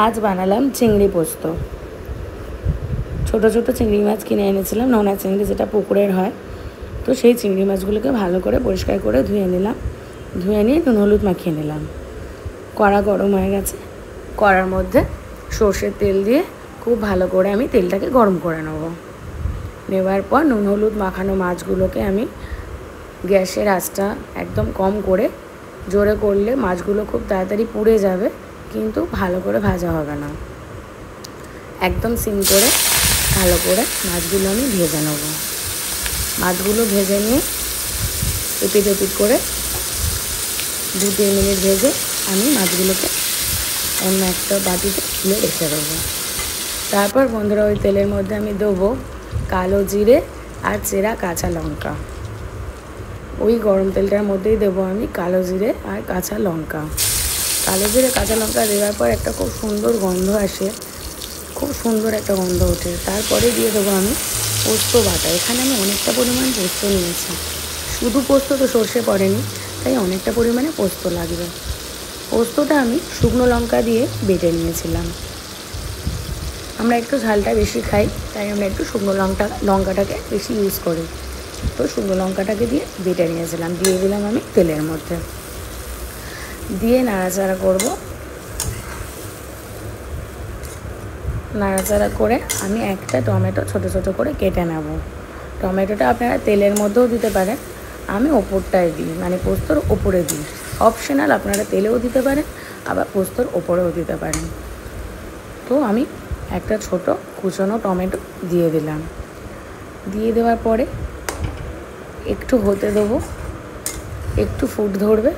আজ বানালাম চিংড়ি পোস্ত। ছোট ছোট চিংড়ি মাছ কিনে এনেছিলাম, নোনা চিংড়ি যেটা পুকুরের হয়। তো সেই চিংড়ি মাছগুলোকে ভালো করে পরিষ্কার করে ধুয়ে নিলাম। ধুয়ে নিয়ে নুন হলুদ মাখিয়ে নিলাম। কড়া গরম হয়ে গেছে, কড়ার মধ্যে সর্ষের তেল দিয়ে খুব ভালো করে আমি তেলটাকে গরম করে নেব। নেওয়ার পর নুন হলুদ মাখানো মাছগুলোকে আমি গ্যাসের আঁচটা একদম কম করে, জোরে করলে মাছগুলো খুব তাড়াতাড়ি পুড়ে যাবে, কিন্তু ভালো করে ভাজা হবে না। একদম সিম করে ভালো করে মাছগুলো আমি ভেজে নেব। মাছগুলো ভেজে নিয়ে এপিট ওপিট করে 2-3 মিনিট ভেজে আমি মাছগুলোকে অন্য একটা বাটিতে তুলে রেখে দেবো। তারপর বন্ধুরা, ওই তেলের মধ্যে আমি দেবো কালো জিরে আর চেরা কাঁচা লঙ্কা। ওই গরম তেলটার মধ্যেই দেবো আমি কালো জিরে আর কাঁচা লঙ্কা। কালো জিরে কাঁচা লঙ্কা দেওয়ার পর একটা খুব সুন্দর গন্ধ আসে, খুব সুন্দর একটা গন্ধ ওঠে। তারপরে দিয়ে দেবো আমি পোস্ত বাটা। এখানে আমি অনেকটা পরিমাণ পোস্ত নিয়েছি, শুধু পোস্ত তো সর্ষে পড়েনি, তাই অনেকটা পরিমাণে পোস্ত লাগবে। পোস্তটা আমি শুকনো লঙ্কা দিয়ে বেটে নিয়েছিলাম। আমরা একটু ঝালটা বেশি খাই, তাই আমরা একটু শুকনো লঙ্কাটাকে বেশি ইউজ করি। তো শুকনো লঙ্কাটাকে দিয়ে বেটে নিয়েছিলাম, দিয়ে দিলাম আমি তেলের মধ্যে। দিয়ে নাড়াচাড়া করব। নাড়াচাড়া করে আমি একটা টমেটো ছোট ছোট করে কেটে নেব। টমেটোটা আপনারা তেলের মধ্যেও দিতে পারেন, আমি ওপরটায় দিই, মানে পোস্তর ওপরে দিই। অপশনাল, আপনারা তেলেও দিতে পারেন, আবার পোস্তর ওপরেও দিতে পারেন। তো আমি একটা ছোট কুচনো টমেটো দিয়ে দিলাম। দিয়ে দেওয়ার পরে একটু হতে দেবো, একটু ফুট ধরবে।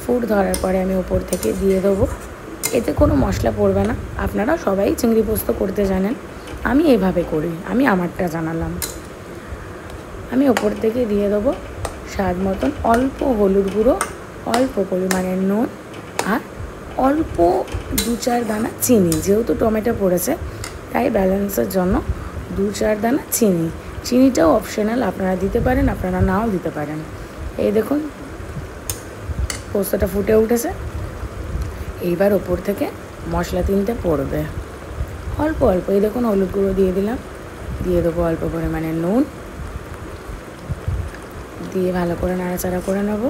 ফুট ধরার পরে আমি ওপর থেকে দিয়ে দেবো। এতে কোনো মশলা পড়বে না, আপনারা সবাই চিংড়ি পোস্ত করতে জানেন, আমি এভাবে করি, আমি আমারটা জানালাম। আমি ওপর থেকে দিয়ে দেবো স্বাদ মতন অল্প হলুদ গুঁড়ো, অল্প পরিমাণের নুন, আর অল্প 2-4 দানা চিনি। যেহেতু টমেটো পড়েছে, তাই ব্যালেন্সের জন্য 2-4 দানা চিনি। চিনিটাও অপশনাল, আপনারা দিতে পারেন, আপনারা নাও দিতে পারেন। এই দেখুন পোস্তটা ফুটে উঠেছে। এইবার ওপর থেকে মশলা 3টে পড়বে অল্প অল্প। এই দেখুন হলুদ গুঁড়ো দিয়ে দিলাম, দিয়ে দেবো অল্প পরিমাণে নুন, দিয়ে ভালো করে নাড়াচাড়া করে নেব।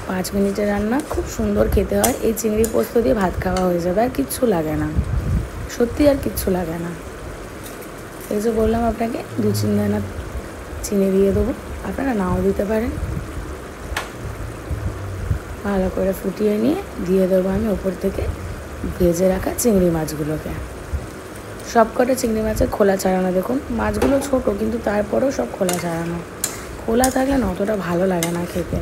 5 মিনিটের রান্না, খুব সুন্দর খেতে হয়। এই চিংড়ি পোস্ত দিয়ে ভাত খাওয়া হয়ে যাবে, আর কিচ্ছু লাগে না, সত্যি আর কিচ্ছু লাগে না। এই যে বললাম আপনাকে 2-3 দানা চিনি দিয়ে দেবো, আপনারা নাও দিতে পারেন। ভালো করে ফুটিয়ে নিয়ে দিয়ে দেবো আমি ওপর থেকে ভেজে রাখা চিংড়ি মাছগুলোকে। সব কটা চিংড়ি মাছের খোলা ছাড়ানো। দেখুন মাছগুলো ছোট, কিন্তু তারপরেও সব খোলা ছাড়ানো। খোলা থাকলে না অতটা ভালো লাগে না খেতে।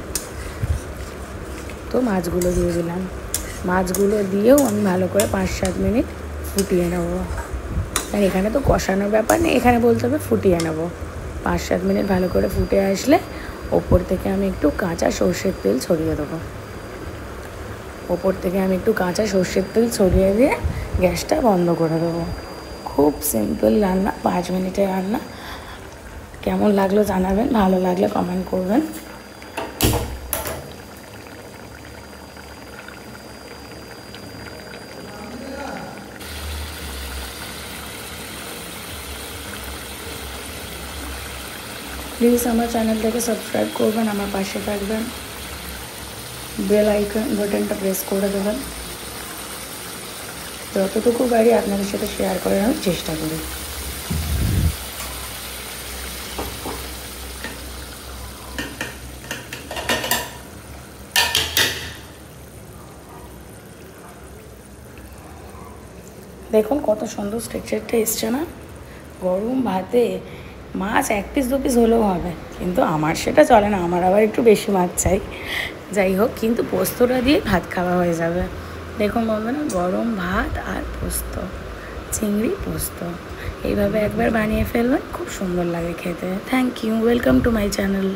তো মাছগুলো দিয়ে দিলাম। মাছগুলো দিয়েও আমি ভালো করে 5-7 মিনিট ফুটিয়ে নেব। আর এখানে তো কষানোর ব্যাপার নেই, এখানে বলতে হবে ফুটিয়ে নেব। 5-7 মিনিট ভালো করে ফুটে আসলে ওপর থেকে আমি একটু কাঁচা সর্ষের তেল ছড়িয়ে দেবো। ওপর থেকে আমি একটু কাঁচা সর্ষের তেল ছড়িয়ে দিয়ে গ্যাসটা বন্ধ করে দেবো। খুব সিম্পল রান্না, 5 মিনিটের রান্না। কেমন লাগলো জানাবেন, ভালো লাগলে কমেন্ট করবেন। প্লিজ আমার চ্যানেলটাকে সাবস্ক্রাইব করবেন, আমার পাশে থাকবেন, বেল আইকন বাটনটা প্রেস করে দেবেন। যতটুকু পারি আপনাদের সাথে শেয়ার করে নেওয়ার চেষ্টা করি। দেখুন কত সুন্দর স্ট্রাকচারটা এসছে না? গরম ভাতে মাছ 1 পিস 2 পিস হলেও হবে, কিন্তু আমার সেটা চলে না, আমার আবার একটু বেশি মাছ চাই। যাই হোক, কিন্তু পোস্তটা দিয়ে ভাত খাওয়া হয়ে যাবে। দেখুন বন্ধুরা, গরম ভাত আর পোস্ত, চিংড়ি পোস্ত, এইভাবে একবার বানিয়ে ফেলবেন, খুব সুন্দর লাগে খেতে। Thank you, welcome to my channel.